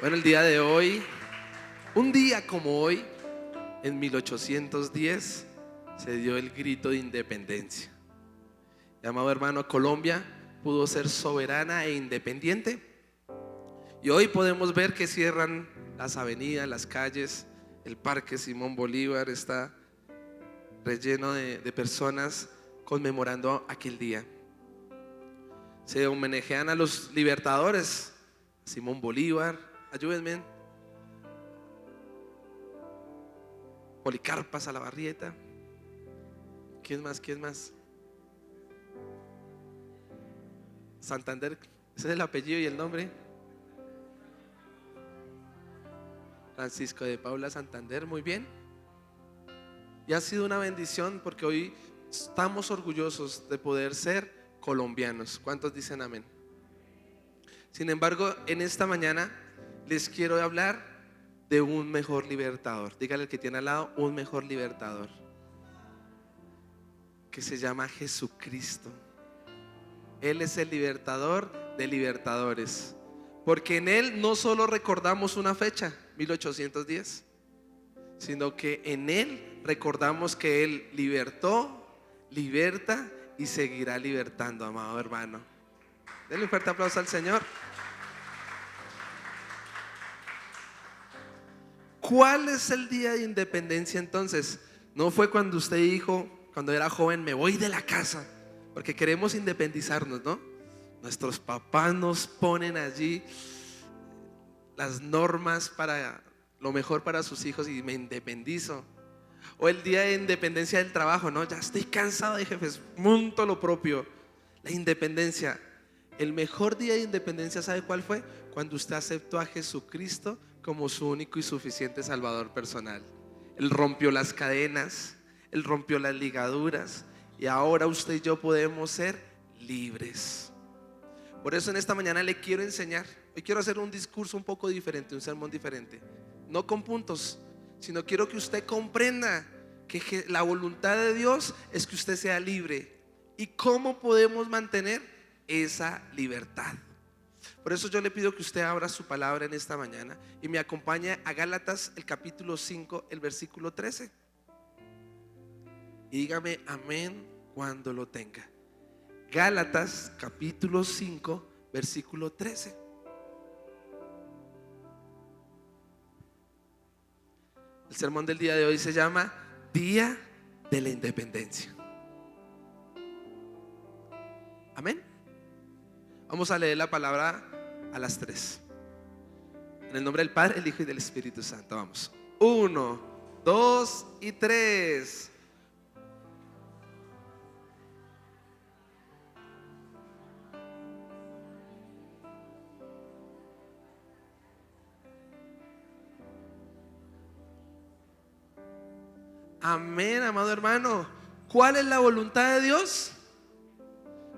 Bueno, el día de hoy, un día como hoy, en 1810, se dio el grito de independencia. Y, amado hermano, Colombia pudo ser soberana e independiente. Y hoy podemos ver que cierran las avenidas, las calles, el Parque Simón Bolívar está relleno de personas conmemorando aquel día. Se homenajean a los libertadores, Simón Bolívar, ayúdenme, Policarpa Salabarrieta. ¿Quién más? ¿Quién más? Santander, ese es el apellido y el nombre. Francisco de Paula Santander, muy bien. Y ha sido una bendición porque hoy estamos orgullosos de poder ser colombianos. ¿Cuántos dicen amén? Sin embargo, en esta mañana les quiero hablar de un mejor libertador. Dígale al que tiene al lado, un mejor libertador, que se llama Jesucristo. Él es el libertador de libertadores, porque en Él no solo recordamos una fecha, 1810, sino que en Él recordamos que Él libertó, liberta y seguirá libertando, amado hermano. Denle un fuerte aplauso al Señor. ¿Cuál es el día de independencia entonces? No fue cuando usted dijo, cuando era joven, me voy de la casa, porque queremos independizarnos, ¿no? Nuestros papás nos ponen allí las normas para lo mejor para sus hijos y me independizo. O el día de independencia del trabajo, ¿no? Ya estoy cansado de jefes, monto lo propio. La independencia. El mejor día de independencia, ¿sabe cuál fue? Cuando usted aceptó a Jesucristo como su único y suficiente Salvador personal. Él rompió las cadenas, Él rompió las ligaduras y ahora usted y yo podemos ser libres. Por eso en esta mañana le quiero enseñar. Hoy quiero hacer un discurso un poco diferente, un sermón diferente. No con puntos, sino quiero que usted comprenda que la voluntad de Dios es que usted sea libre. ¿Y cómo podemos mantener esa libertad? Por eso yo le pido que usted abra su palabra en esta mañana y me acompañe a Gálatas, el capítulo 5, el versículo 13. Y dígame amén cuando lo tenga. Gálatas, capítulo 5, versículo 13. El sermón del día de hoy se llama Día de la Independencia. Amén. Vamos a leer la palabra a las 3. En el nombre del Padre, el Hijo y del Espíritu Santo. Vamos. 1, 2 y 3. Amén, amado hermano. ¿Cuál es la voluntad de Dios?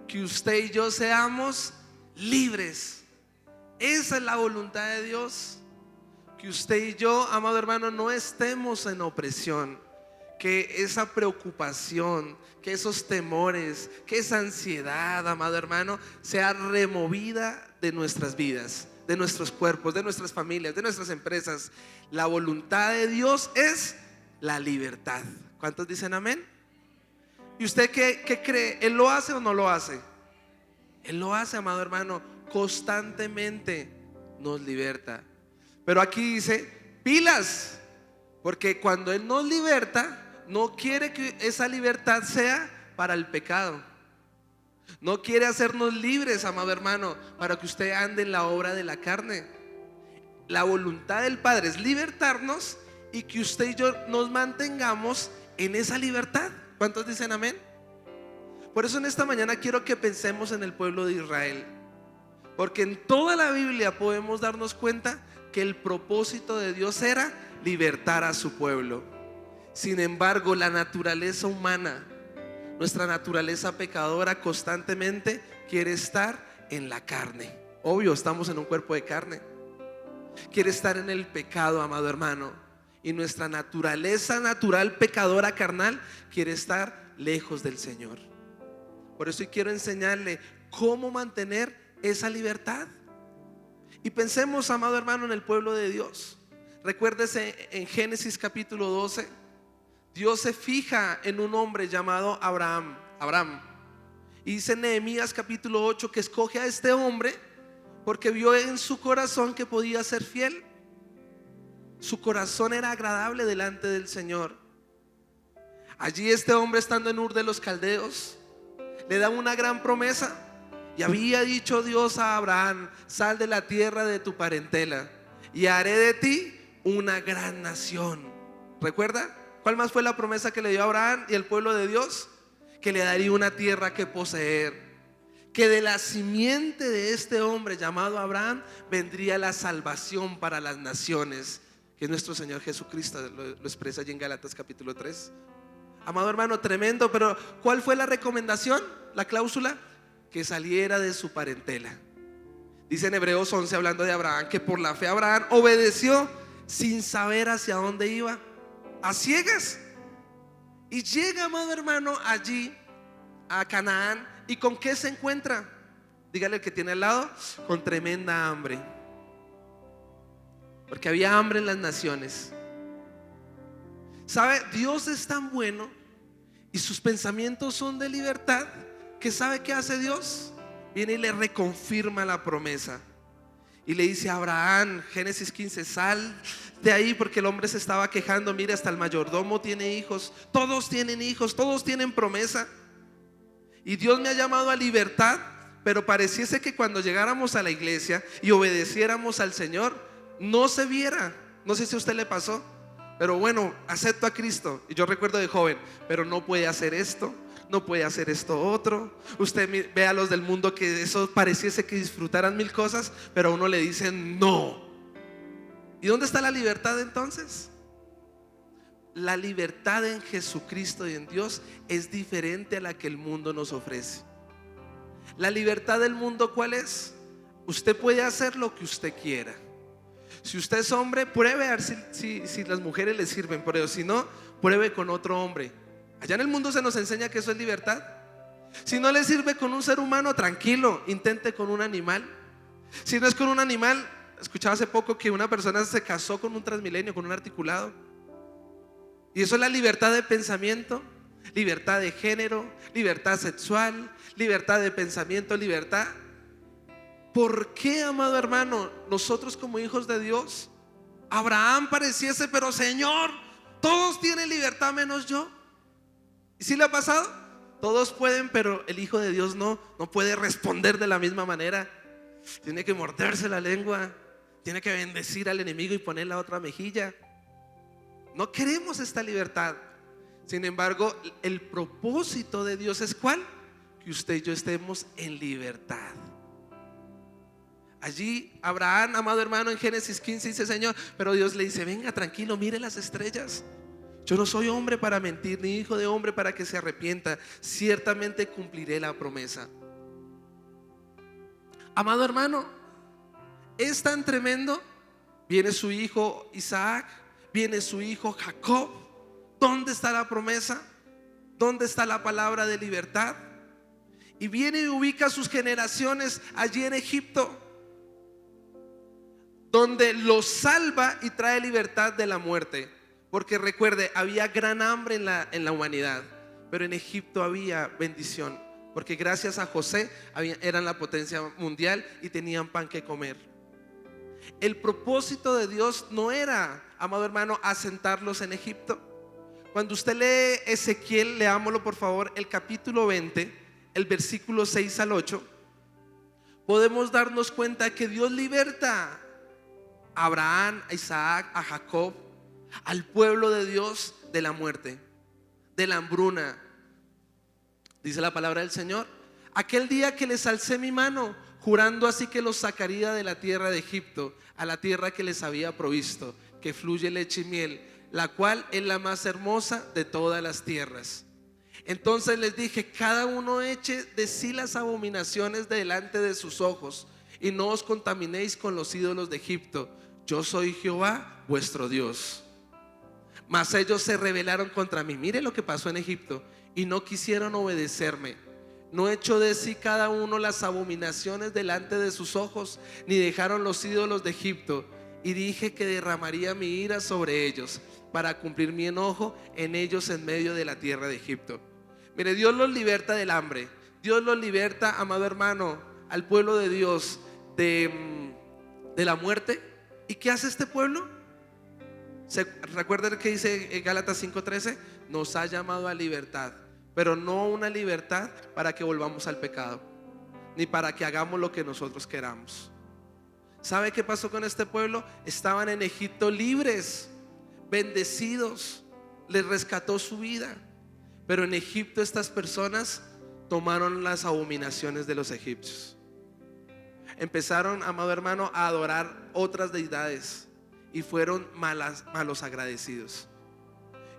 Que usted y yo seamos libres. Esa es la voluntad de Dios. Que usted y yo, amado hermano, no estemos en opresión. Que esa preocupación, que esos temores, que esa ansiedad, amado hermano, sea removida de nuestras vidas, de nuestros cuerpos, de nuestras familias, de nuestras empresas. La voluntad de Dios es la libertad. ¿Cuántos dicen amén? ¿Y usted qué cree? ¿Él lo hace o no lo hace? Él lo hace, amado hermano, constantemente nos liberta. Pero aquí dice, pilas, porque cuando Él nos liberta, no quiere que esa libertad sea para el pecado. No quiere hacernos libres, amado hermano, para que usted ande en la obra de la carne. La voluntad del Padre es libertarnos y que usted y yo nos mantengamos en esa libertad. ¿Cuántos dicen amén? Por eso en esta mañana quiero que pensemos en el pueblo de Israel, porque en toda la Biblia podemos darnos cuenta que el propósito de Dios era libertar a su pueblo. Sin embargo, la naturaleza humana, nuestra naturaleza pecadora, constantemente quiere estar en la carne. Obvio, estamos en un cuerpo de carne. Quiere estar en el pecado, amado hermano. Y nuestra naturaleza natural pecadora carnal quiere estar lejos del Señor. Por eso quiero enseñarle cómo mantener esa libertad. Y pensemos, amado hermano, en el pueblo de Dios. Recuérdese en Génesis capítulo 12, Dios se fija en un hombre llamado Abraham. Y dice en Nehemías capítulo 8 que escoge a este hombre porque vio en su corazón que podía ser fiel. Su corazón era agradable delante del Señor. Allí este hombre, estando en Ur de los Caldeos, le da una gran promesa. Y había dicho Dios a Abraham: sal de la tierra de tu parentela y haré de ti una gran nación. ¿Recuerda? ¿Cuál más fue la promesa que le dio a Abraham y el pueblo de Dios? Que le daría una tierra que poseer, que de la simiente de este hombre llamado Abraham vendría la salvación para las naciones, que nuestro Señor Jesucristo lo expresa allí en Gálatas capítulo 3. Amado hermano, tremendo. Pero ¿cuál fue la recomendación? La cláusula: que saliera de su parentela. Dice en Hebreos 11, hablando de Abraham, que por la fe Abraham obedeció sin saber hacia dónde iba, a ciegas. Y llega, amado hermano, allí a Canaán. ¿Y con qué se encuentra? Dígale al que tiene al lado: con tremenda hambre. Porque había hambre en las naciones. ¿Sabe? Dios es tan bueno y sus pensamientos son de libertad, que ¿sabe qué hace Dios? Viene y le reconfirma la promesa. Y le dice a Abraham, Génesis 15: sal de ahí, porque el hombre se estaba quejando. Mire, hasta el mayordomo tiene hijos, todos tienen promesa. Y Dios me ha llamado a libertad. Pero pareciese que cuando llegáramos a la iglesia y obedeciéramos al Señor, no se viera. No sé si a usted le pasó, pero bueno, acepto a Cristo. Y yo recuerdo de joven: pero no puede hacer esto, no puede hacer esto otro. Usted ve a los del mundo que eso pareciese que disfrutaran mil cosas, pero a uno le dicen no. ¿Y dónde está la libertad entonces? La libertad en Jesucristo y en Dios es diferente a la que el mundo nos ofrece. La libertad del mundo, ¿cuál es? Usted puede hacer lo que usted quiera. Si usted es hombre, pruebe a ver si las mujeres le sirven, pero si no, pruebe con otro hombre. Allá en el mundo se nos enseña que eso es libertad. Si no le sirve con un ser humano, tranquilo, intente con un animal. Si no es con un animal, escuchaba hace poco que una persona se casó con un Transmilenio, con un articulado. Y eso es la libertad de pensamiento, libertad de género, libertad sexual, libertad de pensamiento, libertad. ¿Por qué, amado hermano, nosotros como hijos de Dios, Abraham pareciese, pero Señor, todos tienen libertad menos yo? ¿Y si le ha pasado? Todos pueden, pero el hijo de Dios no puede responder de la misma manera. Tiene que morderse la lengua, tiene que bendecir al enemigo y poner la otra mejilla. No queremos esta libertad. Sin embargo, el propósito de Dios es ¿cuál? Que usted y yo estemos en libertad. Allí Abraham, amado hermano, en Génesis 15 dice: Señor, pero Dios le dice: venga, tranquilo, mire las estrellas. Yo no soy hombre para mentir, ni hijo de hombre para que se arrepienta. Ciertamente cumpliré la promesa. Amado hermano, es tan tremendo. Viene su hijo Isaac, viene su hijo Jacob. ¿Dónde está la promesa? ¿Dónde está la palabra de libertad? Y viene y ubica sus generaciones allí en Egipto, donde los salva y trae libertad de la muerte. Porque recuerde, había gran hambre en la humanidad, pero en Egipto había bendición, porque gracias a José eran la potencia mundial y tenían pan que comer. El propósito de Dios no era, amado hermano, asentarlos en Egipto. Cuando usted lee Ezequiel, leámoslo por favor, el capítulo 20, el versículo 6 al 8, podemos darnos cuenta que Dios liberta a Abraham, a Isaac, a Jacob, al pueblo de Dios de la muerte, de la hambruna. Dice la palabra del Señor: aquel día que les alcé mi mano, jurando así que los sacaría de la tierra de Egipto, a la tierra que les había provisto, que fluye leche y miel, la cual es la más hermosa de todas las tierras. Entonces les dije: cada uno eche de sí las abominaciones delante de sus ojos, y no os contaminéis con los ídolos de Egipto. Yo soy Jehová vuestro Dios. Mas ellos se rebelaron contra mí. Mire lo que pasó en Egipto: y no quisieron obedecerme. no echó de sí cada uno las abominaciones delante de sus ojos, ni dejaron los ídolos de Egipto. Y dije que derramaría mi ira sobre ellos, para cumplir mi enojo en ellos en medio de la tierra de Egipto. Mire, Dios los liberta del hambre. Dios los liberta, amado hermano, al pueblo de Dios de la muerte. ¿Y qué hace este pueblo? ¿Recuerdan que dice en Gálatas 5:13? Nos ha llamado a libertad, pero no una libertad para que volvamos al pecado, ni para que hagamos lo que nosotros queramos. ¿Sabe qué pasó con este pueblo? Estaban en Egipto libres, bendecidos, les rescató su vida. Pero en Egipto estas personas tomaron las abominaciones de los egipcios. Empezaron, amado hermano, a adorar otras deidades y fueron malos agradecidos.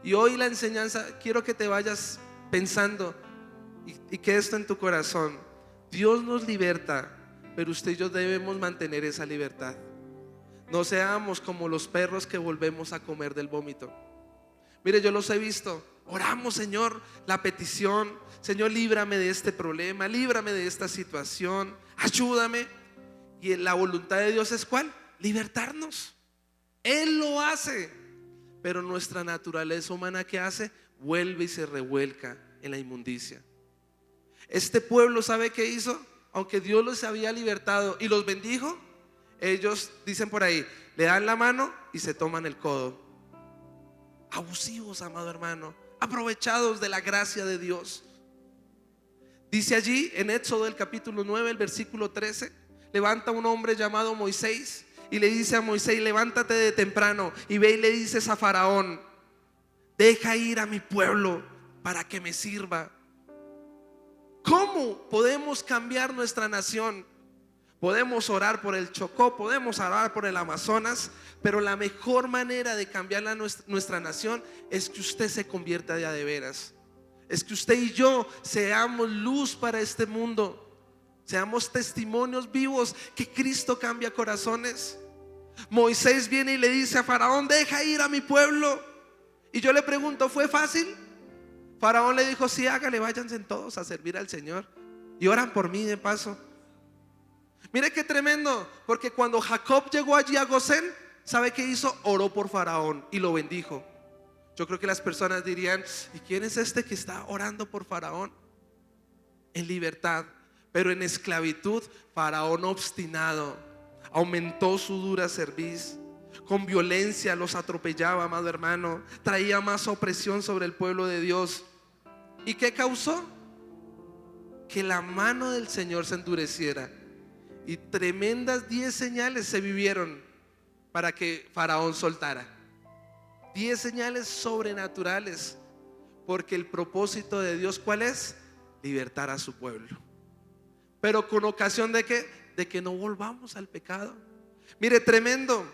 Y hoy la enseñanza, quiero que te vayas pensando y que esto en tu corazón: Dios nos liberta, pero usted y yo debemos mantener esa libertad. No seamos como los perros que volvemos a comer del vómito. Mire, yo los he visto. Oramos, Señor, la petición: Señor, líbrame de este problema, líbrame de esta situación, ayúdame. Y la voluntad de Dios es ¿cuál? Libertarnos. Él lo hace, pero nuestra naturaleza humana, ¿qué hace? Vuelve y se revuelca en la inmundicia. Este pueblo, ¿sabe qué hizo? Aunque Dios los había libertado y los bendijo, ellos dicen por ahí, le dan la mano y se toman el codo. Abusivos, amado hermano, aprovechados de la gracia de Dios. Dice allí en Éxodo el capítulo 9, el versículo 13, levanta un hombre llamado Moisés y le dice a Moisés: levántate de temprano y ve y le dices a Faraón: deja ir a mi pueblo para que me sirva. ¿Cómo podemos cambiar nuestra nación? Podemos orar por el Chocó, podemos orar por el Amazonas, pero la mejor manera de cambiar nuestra nación es que usted se convierta de a de veras. Es que usted y yo seamos luz para este mundo, seamos testimonios vivos que Cristo cambia corazones. Moisés viene y le dice a Faraón: deja ir a mi pueblo. Y yo le pregunto, ¿fue fácil? Faraón le dijo: sí, hágale, váyanse todos a servir al Señor y oran por mí de paso. Mire qué tremendo, porque cuando Jacob llegó allí a Gosén, ¿sabe qué hizo? Oró por Faraón y lo bendijo. Yo creo que las personas dirían: ¿y quién es este que está orando por Faraón? En libertad, pero en esclavitud, Faraón obstinado aumentó su dura cerviz. Con violencia los atropellaba, amado hermano. Traía más opresión sobre el pueblo de Dios. ¿Y qué causó? Que la mano del Señor se endureciera. Y tremendas 10 señales se vivieron para que Faraón soltara. 10 señales sobrenaturales. Porque el propósito de Dios, ¿cuál es? Libertar a su pueblo. Pero con ocasión de ¿qué? De que no volvamos al pecado. Mire, tremendo.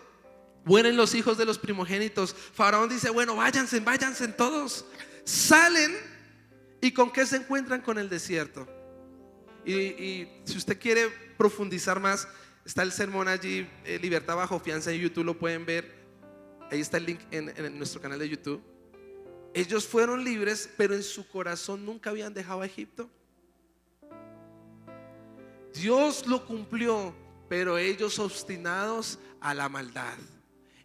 Mueren los hijos de los primogénitos. Faraón dice: bueno, váyanse todos. Salen, ¿y con qué se encuentran? Con el desierto. Y si usted quiere profundizar más, está el sermón allí, Libertad bajo fianza, en YouTube lo pueden ver. Ahí está el link en nuestro canal de YouTube. Ellos fueron libres, pero en su corazón nunca habían dejado a Egipto. Dios lo cumplió, pero ellos obstinados a la maldad.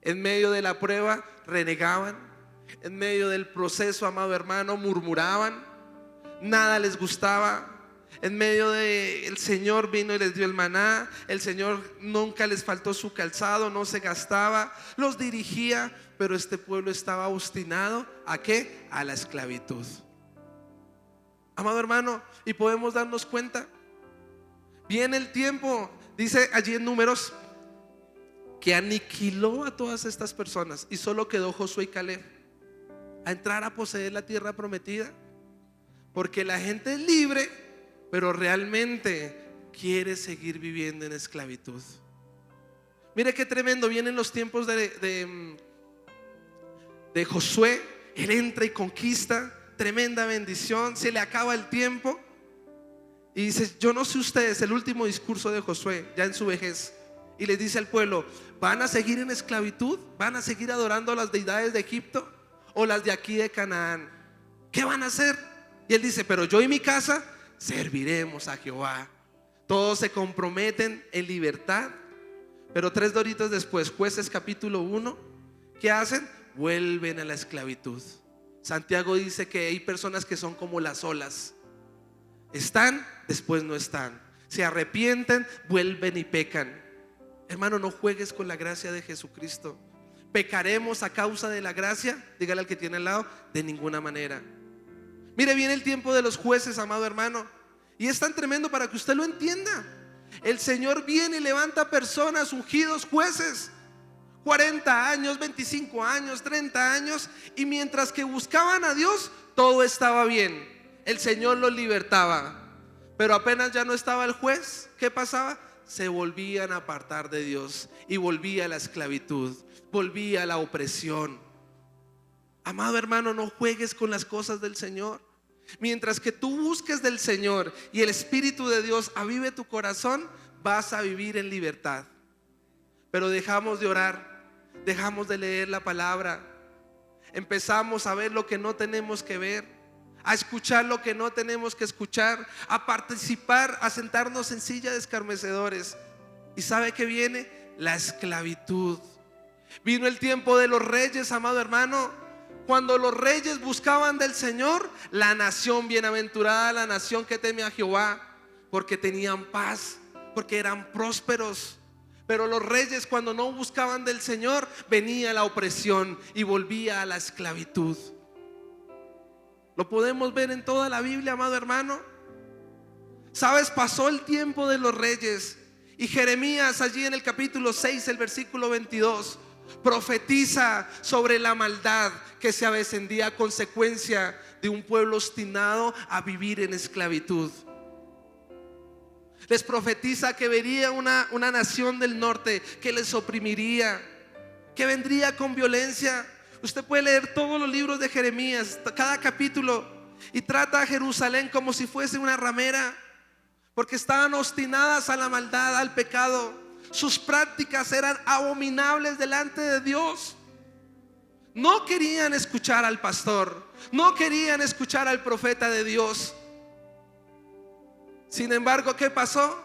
En medio de la prueba renegaban. En medio del proceso, amado hermano, murmuraban. Nada les gustaba. En medio del Señor vino y les dio el maná. El Señor nunca les faltó su calzado, no se gastaba, los dirigía, pero este pueblo estaba obstinado ¿a qué? A la esclavitud. Amado hermano, y podemos darnos cuenta. Viene el tiempo, dice allí en Números, que aniquiló a todas estas personas y solo quedó Josué y Caleb a entrar a poseer la tierra prometida. Porque la gente es libre, pero realmente quiere seguir viviendo en esclavitud. Mire qué tremendo. Vienen los tiempos de Josué. Él entra y conquista, tremenda bendición. Se le acaba el tiempo y dice: yo no sé ustedes, el último discurso de Josué ya en su vejez, y les dice al pueblo: ¿van a seguir en esclavitud? ¿Van a seguir adorando a las deidades de Egipto o las de aquí de Canaán? ¿Qué van a hacer? Y él dice: pero yo y mi casa serviremos a Jehová. Todos se comprometen en libertad, pero 3 doritos después, Jueces capítulo 1, ¿qué hacen? Vuelven a la esclavitud. Santiago dice que hay personas que son como las olas. Están, después no están. Se arrepienten, vuelven y pecan. Hermano, no juegues con la gracia de Jesucristo. ¿Pecaremos a causa de la gracia? Dígale al que tiene al lado, de ninguna manera. Mire, viene el tiempo de los jueces, amado hermano, y es tan tremendo para que usted lo entienda. El Señor viene y levanta personas, ungidos jueces, 40 años, 25 años, 30 años, y mientras que buscaban a Dios, todo estaba bien. El Señor los libertaba, pero apenas ya no estaba el juez, ¿qué pasaba? Se volvían a apartar de Dios y volvía la esclavitud, volvía la opresión. Amado hermano, no juegues con las cosas del Señor. Mientras que tú busques del Señor y el Espíritu de Dios avive tu corazón, vas a vivir en libertad. Pero dejamos de orar, dejamos de leer la palabra, empezamos a ver lo que no tenemos que ver, a escuchar lo que no tenemos que escuchar, a participar, a sentarnos en silla de escarnecedores. ¿Y sabe qué viene? La esclavitud. Vino el tiempo de los reyes, amado hermano. Cuando los reyes buscaban del Señor, la nación bienaventurada, la nación que teme a Jehová, porque tenían paz, porque eran prósperos. Pero los reyes, cuando no buscaban del Señor, venía la opresión y volvía a la esclavitud. Lo podemos ver en toda la Biblia, amado hermano. Sabes, pasó el tiempo de los reyes, y Jeremías, allí en el capítulo 6, el versículo 22, profetiza sobre la maldad que se avecindía a consecuencia de un pueblo obstinado a vivir en esclavitud. Les profetiza que vería una nación del norte que les oprimiría, que vendría con violencia. Usted puede leer todos los libros de Jeremías, cada capítulo, y trata a Jerusalén como si fuese una ramera, porque estaban obstinadas a la maldad, al pecado. Sus prácticas eran abominables delante de Dios. No querían escuchar al pastor, no querían escuchar al profeta de Dios. Sin embargo, ¿qué pasó?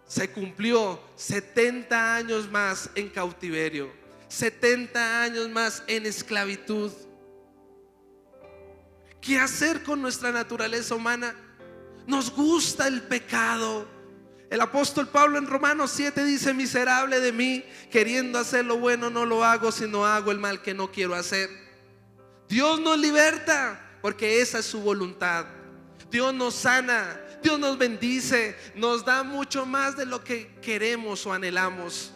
Se cumplió 70 años más en cautiverio, 70 años más en esclavitud. ¿Qué hacer con nuestra naturaleza humana? Nos gusta el pecado. El apóstol Pablo en Romanos 7 dice: miserable de mí, queriendo hacer lo bueno no lo hago, sino hago el mal que no quiero hacer. Dios nos liberta porque esa es su voluntad. Dios nos sana, Dios nos bendice, nos da mucho más de lo que queremos o anhelamos.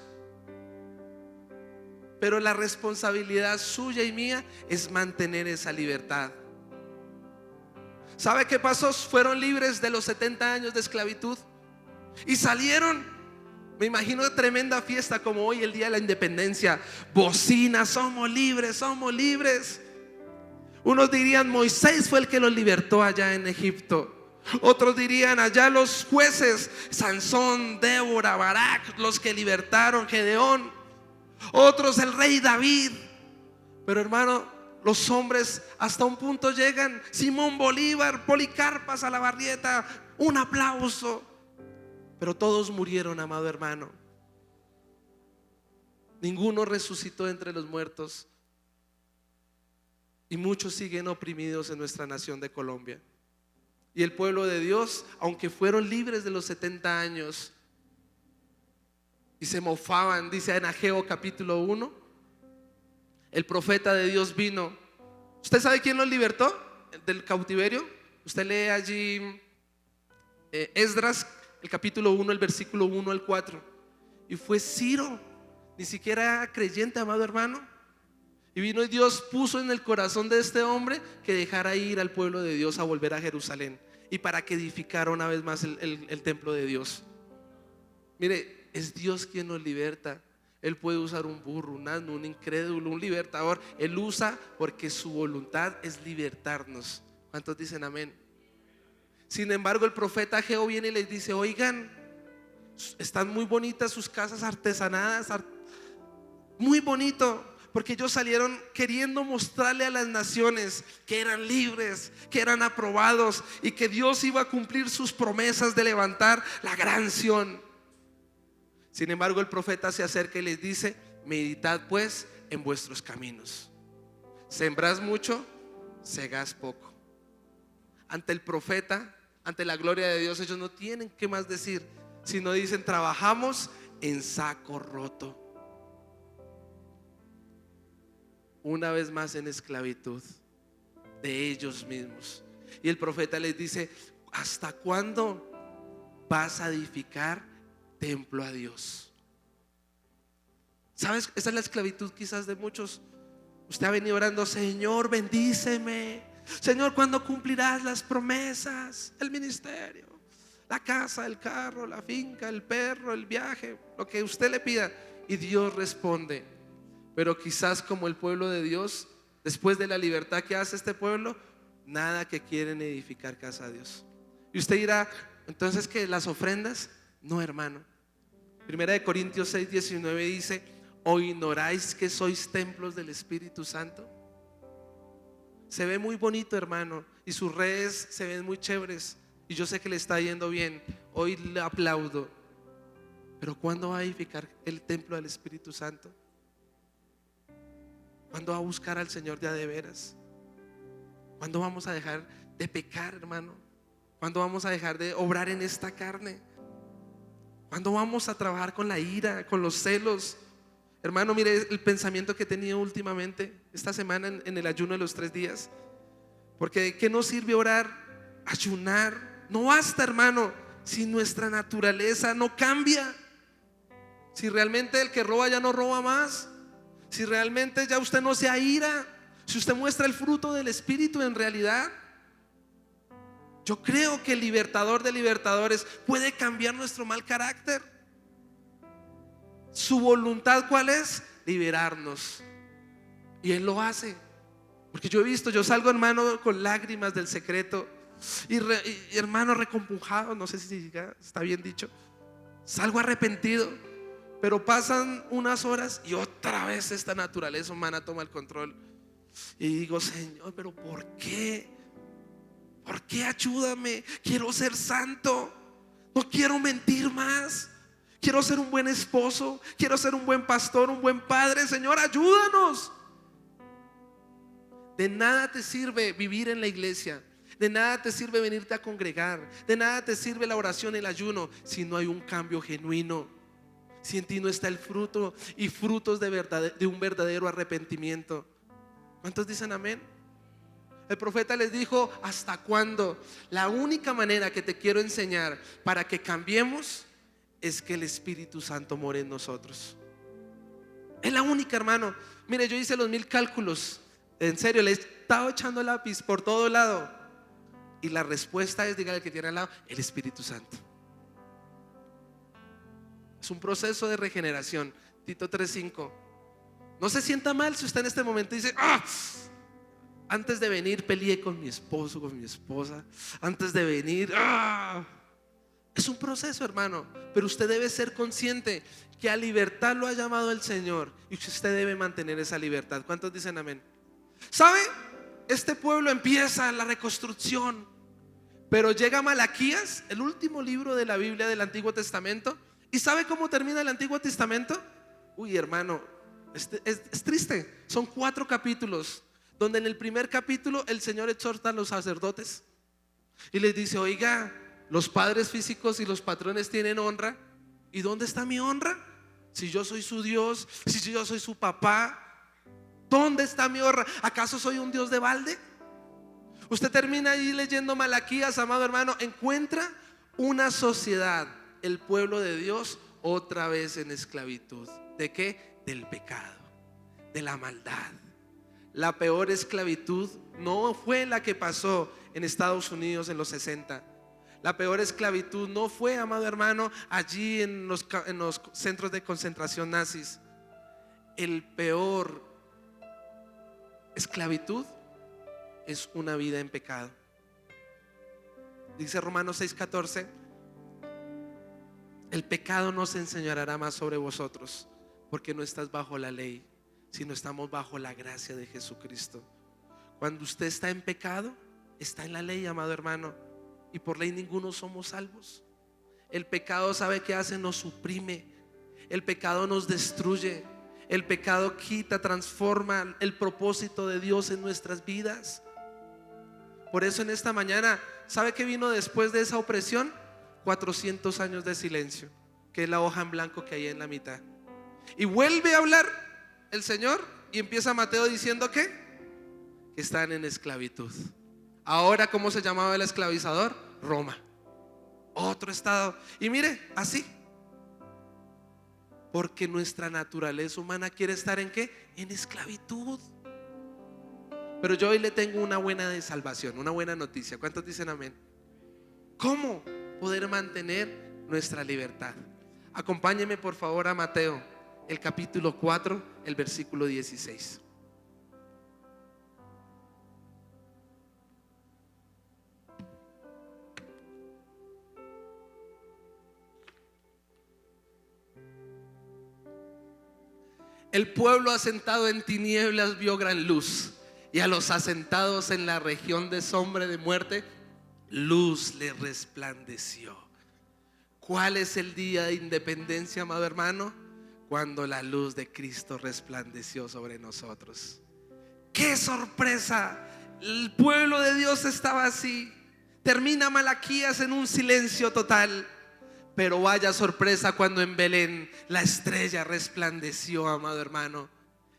Pero la responsabilidad suya y mía es mantener esa libertad. ¿Sabe qué pasó? Fueron libres de los 70 años de esclavitud y salieron. Me imagino tremenda fiesta como hoy, el día de la independencia. Bocinas, somos libres, somos libres. Unos dirían: Moisés fue el que los libertó allá en Egipto. Otros dirían: allá los jueces, Sansón, Débora, Barak, los que libertaron, Gedeón. Otros el rey David. Pero hermano, los hombres hasta un punto llegan: Simón Bolívar, Policarpas a la Barrieta, un aplauso. Pero todos murieron, amado hermano. Ninguno resucitó entre los muertos. Y muchos siguen oprimidos en nuestra nación de Colombia. Y el pueblo de Dios, aunque fueron libres de los 70 años y se mofaban, dice en Ageo capítulo 1, el profeta de Dios vino. ¿Usted sabe quién los libertó del cautiverio? Usted lee allí Esdras, el capítulo 1, el versículo 1 al 4. Y fue Ciro, ni siquiera era creyente, amado hermano. Y vino y Dios puso en el corazón de este hombre que dejara ir al pueblo de Dios a volver a Jerusalén, y para que edificara una vez más el templo de Dios. Mire, es Dios quien nos liberta. Él puede usar un burro, un asno, un incrédulo, un libertador. Él usa porque su voluntad es libertarnos. ¿Cuántos dicen amén? Sin embargo, el profeta Ageo viene y les dice: oigan, están muy bonitas sus casas artesanadas, muy bonito, Porque ellos salieron queriendo mostrarle a las naciones que eran libres, que eran aprobados y que Dios iba a cumplir sus promesas de levantar la gran Sión. Sin embargo, el profeta se acerca y les dice: meditad pues en vuestros caminos. Sembrás mucho, segás poco. Ante el profeta, ante la gloria de Dios, ellos no tienen qué más decir, sino dicen: trabajamos en saco roto. Una vez más en esclavitud de ellos mismos. Y el profeta les dice: ¿hasta cuándo vas a edificar templo a Dios? ¿Sabes? Esa es la esclavitud quizás de muchos. Usted ha venido orando: Señor, bendíceme. Señor, ¿cuándo cumplirás las promesas? El ministerio, la casa, el carro, la finca, el perro, el viaje, lo que usted le pida. Y Dios responde. Pero quizás como el pueblo de Dios, después de la libertad que hace este pueblo, nada que quieren edificar casa a Dios. Y usted dirá: entonces, ¿qué? ¿Las ofrendas? No, hermano. Primera de Corintios 6:19 dice: ¿o ignoráis que sois templos del Espíritu Santo? Se ve muy bonito, hermano, y sus redes se ven muy chéveres, y yo sé que le está yendo bien. Hoy le aplaudo. Pero ¿cuándo va a edificar el templo del Espíritu Santo? ¿Cuándo va a buscar al Señor de a de veras? ¿Cuándo vamos a dejar de pecar, hermano? ¿Cuándo vamos a dejar de obrar en esta carne? ¿Cuándo vamos a trabajar con la ira, con los celos? Hermano, mire el pensamiento que he tenido últimamente, esta semana en el ayuno de los 3 días. Porque ¿de qué nos sirve orar, ayunar? No basta, hermano, si nuestra naturaleza no cambia. Si realmente el que roba ya no roba más. Si realmente ya usted no se aira, si usted muestra el fruto del Espíritu en realidad. Yo creo que el libertador de libertadores puede cambiar nuestro mal carácter. Su voluntad, ¿cuál es? Liberarnos. Y Él lo hace. Porque yo he visto, yo salgo, hermano, con lágrimas del secreto y hermano, recompujado, no sé si está bien dicho. Salgo arrepentido. Pero pasan unas horas y otra vez esta naturaleza humana toma el control. Y digo: Señor, pero ¿por qué? ¿Por qué? Ayúdame. Quiero ser santo. No quiero mentir más. Quiero ser un buen esposo. Quiero ser un buen pastor, un buen padre. Señor, ayúdanos. De nada te sirve vivir en la iglesia. De nada te sirve venirte a congregar. De nada te sirve la oración y el ayuno si no hay un cambio genuino. Si en ti no está el fruto y frutos de un verdadero arrepentimiento. ¿Cuántos dicen amén? El profeta les dijo: ¿hasta cuándo? La única manera que te quiero enseñar para que cambiemos es que el Espíritu Santo more en nosotros. Es la única, hermano. Mire, yo hice los 1000 cálculos. En serio, le he estado echando lápiz por todo lado. Y la respuesta es, dígale al que tiene al lado: el Espíritu Santo. Es un proceso de regeneración. Tito 3:5. No se sienta mal si usted en este momento dice: antes de venir peleé con mi esposo, con mi esposa. Antes de venir Es un proceso, hermano. Pero usted debe ser consciente que a libertad lo ha llamado el Señor y que usted debe mantener esa libertad. ¿Cuántos dicen amén? ¿Sabe? Este pueblo empieza la reconstrucción, pero llega Malaquías, el último libro de la Biblia del Antiguo Testamento. ¿Y sabe cómo termina el Antiguo Testamento? Uy, hermano, es triste. Son 4 capítulos, donde en el primer capítulo el Señor exhorta a los sacerdotes y les dice: oiga, los padres físicos y los patrones tienen honra. ¿Y dónde está mi honra? Si yo soy su Dios, si yo soy su papá, ¿dónde está mi honra? ¿Acaso soy un Dios de balde? Usted termina ahí leyendo Malaquías, amado hermano, encuentra una sociedad, el pueblo de Dios, otra vez en esclavitud. ¿De qué? Del pecado, de la maldad. La peor esclavitud no fue la que pasó en Estados Unidos en los 60. La peor esclavitud no fue, amado hermano, allí en los centros de concentración nazis. El peor esclavitud es una vida en pecado. Dice Romanos 6:14: el pecado no se enseñoreará más sobre vosotros, porque no estás bajo la ley, sino estamos bajo la gracia de Jesucristo. Cuando usted está en pecado, está en la ley, amado hermano, y por ley ninguno somos salvos. El pecado, ¿sabe qué hace? Nos suprime. El pecado nos destruye. El pecado quita, transforma el propósito de Dios en nuestras vidas. Por eso en esta mañana, ¿sabe qué vino después de esa opresión? 400 años de silencio, que es la hoja en blanco que hay en la mitad. Y vuelve a hablar el Señor y empieza Mateo diciendo que están en esclavitud. Ahora, ¿cómo se llamaba el esclavizador? Roma, otro estado. Y mire, así, porque nuestra naturaleza humana quiere estar ¿en qué? En esclavitud. Pero yo hoy le tengo una buena de salvación, una buena noticia. ¿Cuántos dicen amén? ¿Cómo poder mantener nuestra libertad? Acompáñeme por favor a Mateo, el capítulo 4, el versículo 16. El pueblo asentado en tinieblas vio gran luz, y a los asentados en la región de sombra de muerte, luz les resplandeció. ¿Cuál es el día de independencia, amado hermano? Cuando la luz de Cristo resplandeció sobre nosotros. ¡Qué sorpresa! El pueblo de Dios estaba así. Termina Malaquías en un silencio total. Pero vaya sorpresa cuando en Belén la estrella resplandeció, amado hermano.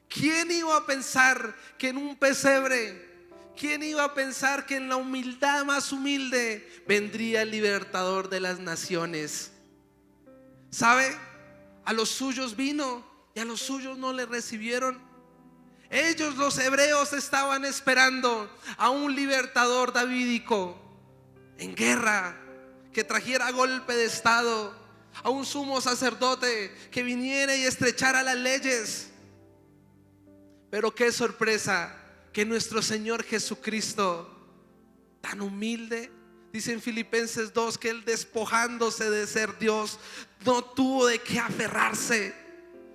¿Quién iba a pensar que en un pesebre, quién iba a pensar que en la humildad más humilde vendría el libertador de las naciones? ¿Sabe? A los suyos vino y a los suyos no le recibieron. Ellos, los hebreos, estaban esperando a un libertador davídico en guerra, que trajera golpe de estado, a un sumo sacerdote que viniera y estrechara las leyes. Pero qué sorpresa que nuestro Señor Jesucristo, tan humilde, dice en Filipenses 2 que Él, despojándose de ser Dios, no tuvo de qué aferrarse,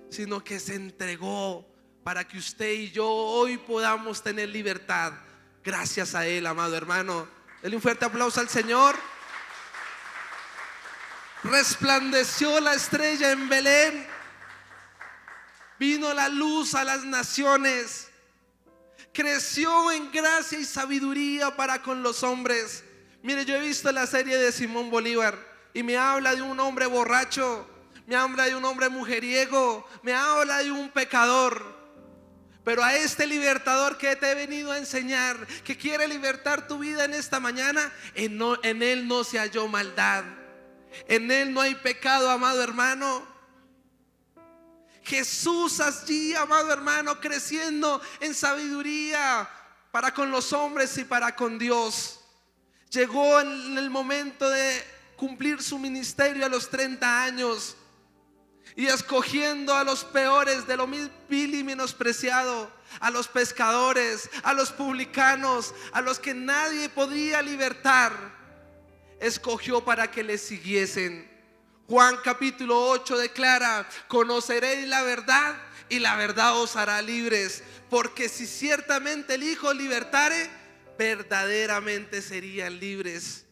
sino que se entregó para que usted y yo hoy podamos tener libertad. Gracias a Él, amado hermano. Denle un fuerte aplauso al Señor. Resplandeció la estrella en Belén, vino la luz a las naciones, creció en gracia y sabiduría para con los hombres. Mire, yo he visto la serie de Simón Bolívar y me habla de un hombre borracho, me habla de un hombre mujeriego, me habla de un pecador. Pero a este libertador que te he venido a enseñar, que quiere libertar tu vida en esta mañana, en Él no se halló maldad. En Él no hay pecado, amado hermano. Jesús allí, amado hermano, creciendo en sabiduría para con los hombres y para con Dios. Llegó en el momento de cumplir su ministerio a los 30 años y escogiendo a los peores, de lo vil y menospreciado, a los pescadores, a los publicanos, a los que nadie podía libertar, escogió para que le siguiesen. Juan capítulo 8 declara: conoceréis la verdad y la verdad os hará libres, porque si ciertamente el Hijo libertare, verdaderamente serían libres.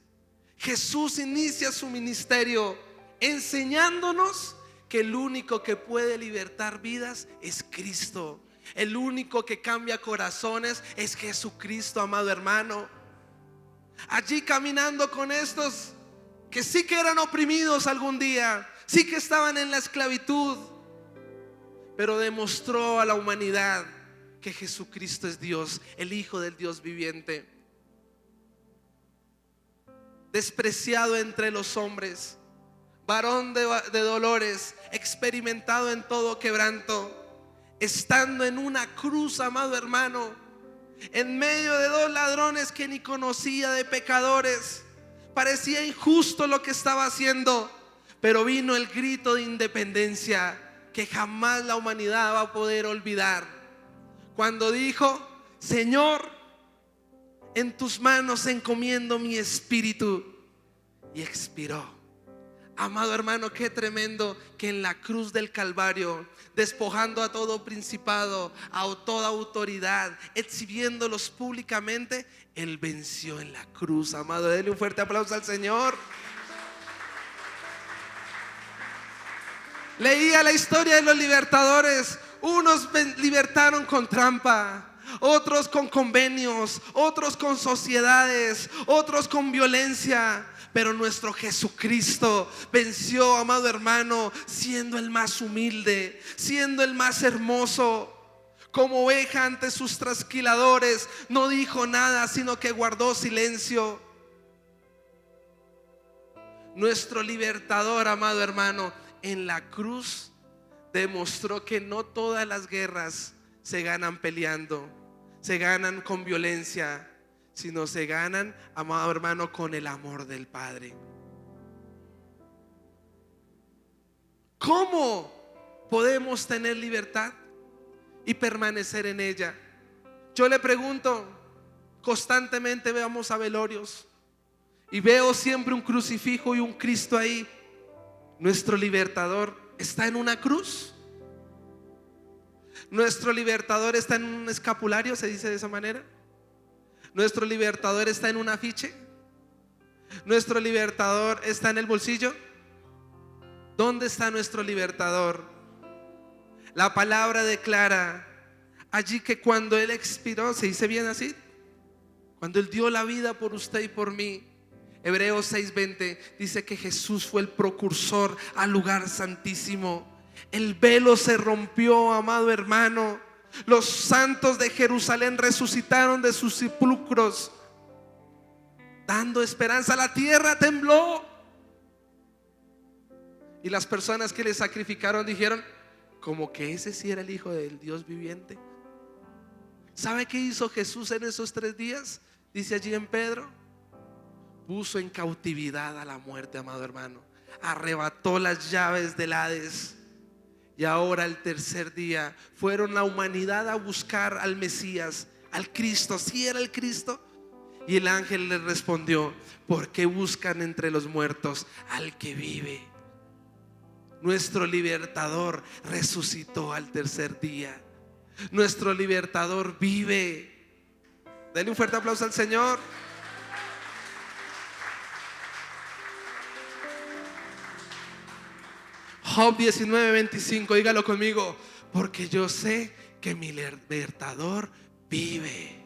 Jesús inicia su ministerio enseñándonos que el único que puede libertar vidas es Cristo. El único que cambia corazones es Jesucristo, amado hermano. Allí caminando con estos que sí que eran oprimidos algún día, sí que estaban en la esclavitud, pero demostró a la humanidad que Jesucristo es Dios, el Hijo del Dios viviente. Despreciado entre los hombres, varón de dolores, experimentado en todo quebranto, estando en una cruz, amado hermano, en medio de dos ladrones que ni conocía, de pecadores. Parecía injusto lo que estaba haciendo, pero vino el grito de independencia que jamás la humanidad va a poder olvidar, cuando dijo: Señor, en tus manos encomiendo mi espíritu. Y expiró. Amado hermano, qué tremendo que en la cruz del Calvario, despojando a todo principado, a toda autoridad, exhibiéndolos públicamente, Él venció en la cruz. Amado, denle un fuerte aplauso al Señor. Leía la historia de los libertadores. Unos libertaron con trampa, otros con convenios, otros con sociedades, otros con violencia. Pero nuestro Jesucristo venció, amado hermano, siendo el más humilde, siendo el más hermoso. Como oveja ante sus trasquiladores, no dijo nada, sino que guardó silencio. Nuestro libertador, amado hermano, en la cruz demostró que no todas las guerras se ganan peleando, se ganan con violencia, sino se ganan, amado hermano, con el amor del Padre. ¿Cómo podemos tener libertad y permanecer en ella? Yo le pregunto, constantemente vamos a velorios y veo siempre un crucifijo y un Cristo ahí. Nuestro libertador está en una cruz. Nuestro libertador está en un escapulario, se dice de esa manera. Nuestro libertador está en un afiche. Nuestro libertador está en el bolsillo. ¿Dónde está nuestro libertador? La palabra declara allí que cuando Él expiró, se dice bien así, cuando Él dio la vida por usted y por mí, Hebreos 6:20 dice que Jesús fue el precursor al lugar santísimo. El velo se rompió, amado hermano. Los santos de Jerusalén resucitaron de sus sepulcros, dando esperanza. La tierra tembló. Y las personas que le sacrificaron dijeron, como que ese sí era el Hijo del Dios viviente. ¿Sabe qué hizo Jesús en esos 3 días? Dice allí en Pedro, puso en cautividad a la muerte, amado hermano. Arrebató las llaves del Hades. Y ahora el tercer día fueron la humanidad a buscar al Mesías, al Cristo. ¿Sí era el Cristo? Y el ángel les respondió, ¿por qué buscan entre los muertos al que vive? Nuestro libertador resucitó al tercer día. Nuestro libertador vive. Denle un fuerte aplauso al Señor. Job 19:25, dígalo conmigo, porque yo sé que mi libertador vive.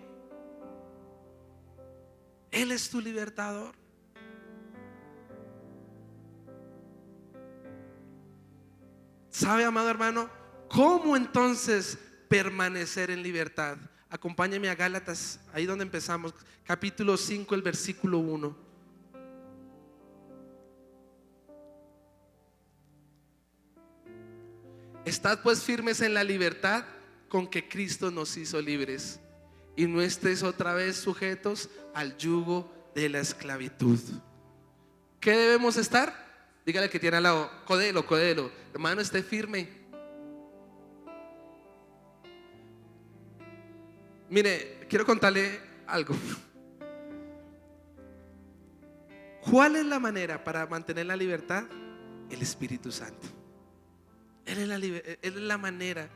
Él es tu libertador. ¿Sabe, amado hermano, cómo entonces permanecer en libertad? Acompáñeme a Gálatas, ahí donde empezamos, capítulo 5, el versículo 1. Estad pues firmes en la libertad con que Cristo nos hizo libres, y no estéis otra vez sujetos al yugo de la esclavitud. ¿Qué debemos estar? Dígale que tiene al lado, codelo, hermano, esté firme. Mire, quiero contarle algo. ¿Cuál es la manera para mantener la libertad? El Espíritu Santo. Él es la manera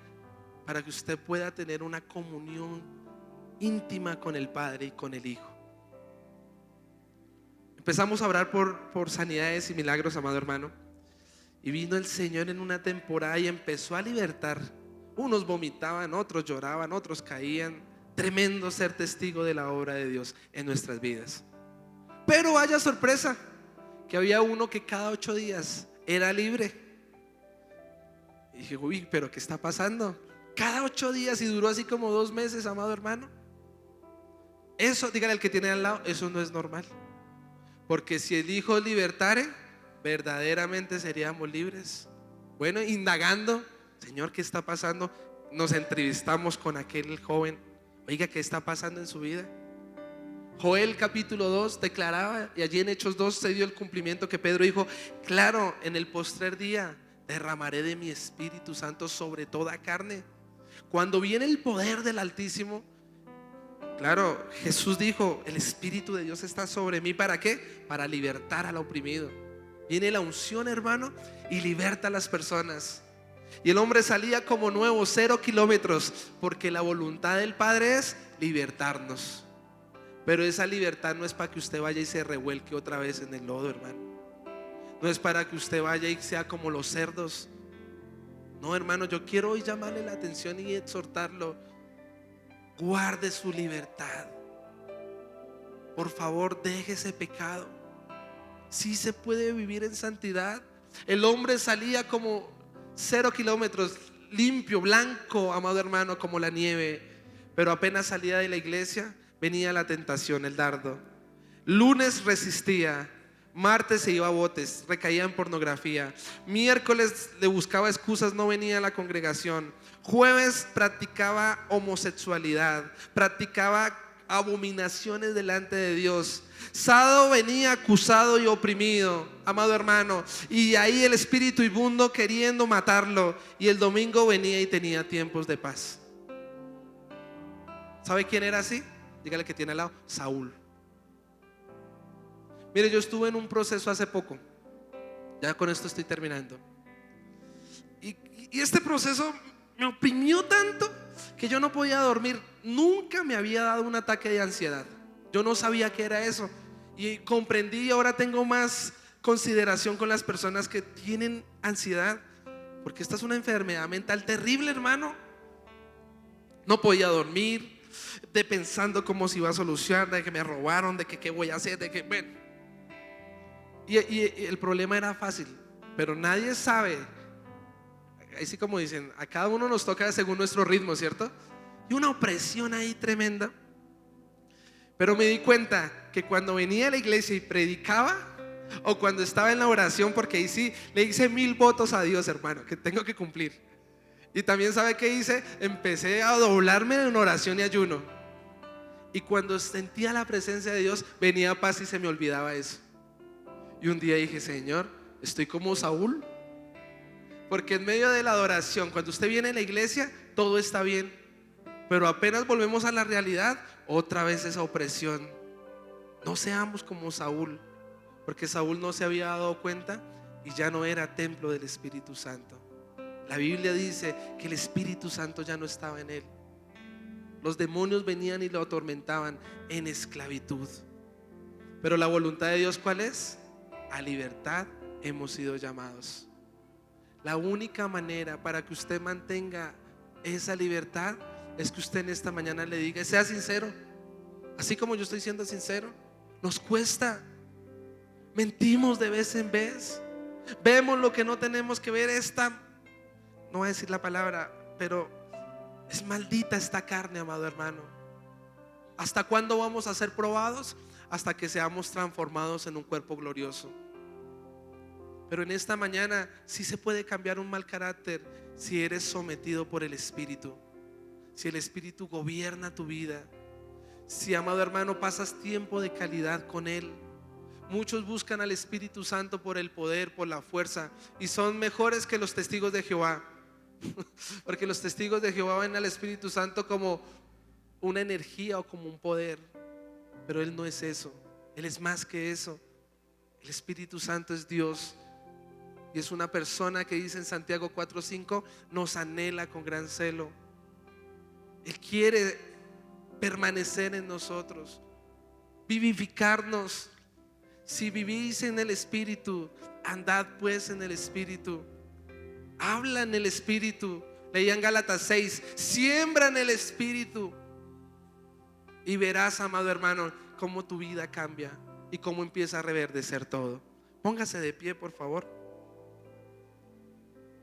para que usted pueda tener una comunión íntima con el Padre y con el Hijo. Empezamos a orar por sanidades y milagros, amado hermano. Y vino el Señor en una temporada y empezó a libertar. Unos vomitaban, otros lloraban, otros caían. Tremendo ser testigo de la obra de Dios en nuestras vidas. Pero vaya sorpresa, que había uno que cada 8 días era libre. Y dije, uy, pero ¿qué está pasando? Cada 8 días y duró así como 2 meses, amado hermano. Eso, dígale al que tiene al lado, eso no es normal. Porque si el Hijo libertare, verdaderamente seríamos libres. Bueno, indagando, Señor, ¿qué está pasando? Nos entrevistamos con aquel joven. Oiga, ¿qué está pasando en su vida? Joel capítulo 2 declaraba, y allí en Hechos 2 se dio el cumplimiento que Pedro dijo, claro, en el postrer día derramaré de mi Espíritu Santo sobre toda carne. Cuando viene el poder del Altísimo, claro, Jesús dijo, el Espíritu de Dios está sobre mí. ¿Para qué? Para libertar al oprimido. Viene la unción, hermano, y liberta a las personas. Y el hombre salía como nuevo, 0 kilómetros, porque la voluntad del Padre es libertarnos. Pero esa libertad no es para que usted vaya y se revuelque otra vez en el lodo, hermano. No es para que usted vaya y sea como los cerdos. No, hermano, yo quiero hoy llamarle la atención y exhortarlo. Guarde su libertad. Por favor, deje ese pecado. Sí se puede vivir en santidad. El hombre salía como 0 kilómetros, limpio, blanco, amado hermano, como la nieve. Pero apenas salía de la iglesia, venía la tentación, el dardo. Lunes resistía, martes se iba a botes, recaía en pornografía, miércoles le buscaba excusas, no venía a la congregación, jueves practicaba homosexualidad, practicaba abominaciones delante de Dios, sábado venía acusado y oprimido, amado hermano, y ahí el espíritu inmundo queriendo matarlo, y el domingo venía y tenía tiempos de paz. ¿Sabe quién era así? Dígale que tiene al lado: Saúl. Mire, yo estuve en un proceso hace poco, ya con esto estoy terminando, y este proceso me oprimió tanto que yo no podía dormir. Nunca me había dado un ataque de ansiedad. Yo no sabía qué era eso, y comprendí, y ahora tengo más consideración con las personas que tienen ansiedad, porque esta es una enfermedad mental terrible, hermano. No podía dormir, de pensando cómo se iba a solucionar, de que me robaron, de que qué voy a hacer, de que bueno. Y el problema era fácil, pero nadie sabe. Así como dicen, a cada uno nos toca según nuestro ritmo, ¿cierto? Y una opresión ahí tremenda. Pero me di cuenta que cuando venía a la iglesia y predicaba, o cuando estaba en la oración, porque ahí sí le hice 1000 votos a Dios, hermano, que tengo que cumplir. Y también, ¿sabe qué hice? Empecé a doblarme en oración y ayuno. Y cuando sentía la presencia de Dios, venía paz y se me olvidaba eso. Y un día dije: Señor, estoy como Saúl. Porque en medio de la adoración, cuando usted viene a la iglesia, todo está bien. Pero apenas volvemos a la realidad, otra vez esa opresión. No seamos como Saúl, porque Saúl no se había dado cuenta y ya no era templo del Espíritu Santo. La Biblia dice que el Espíritu Santo ya no estaba en él. Los demonios venían y lo atormentaban en esclavitud. Pero la voluntad de Dios, ¿cuál es? A libertad hemos sido llamados. La única manera para que usted mantenga esa libertad es que usted en esta mañana le diga, sea sincero. Así como yo estoy siendo sincero. Nos cuesta, mentimos de vez en vez, vemos lo que no tenemos que ver. No voy a decir la palabra, pero es maldita esta carne, amado hermano. ¿Hasta cuándo vamos a ser probados? Hasta que seamos transformados en un cuerpo glorioso. Pero en esta mañana sí se puede cambiar un mal carácter si eres sometido por el Espíritu. Si el Espíritu gobierna tu vida. Si, amado hermano, pasas tiempo de calidad con Él. Muchos buscan al Espíritu Santo por el poder, por la fuerza, y son mejores que los testigos de Jehová. Porque los testigos de Jehová ven al Espíritu Santo como una energía o como un poder. Pero Él no es eso. Él es más que eso. El Espíritu Santo es Dios. Y es una persona que dice en Santiago 4:5, nos anhela con gran celo. Él quiere permanecer en nosotros, vivificarnos. Si vivís en el Espíritu, andad pues en el Espíritu. Habla en el Espíritu. Leían Gálatas 6, siembra en el Espíritu. Y verás, amado hermano, cómo tu vida cambia y cómo empieza a reverdecer todo. Póngase de pie, por favor.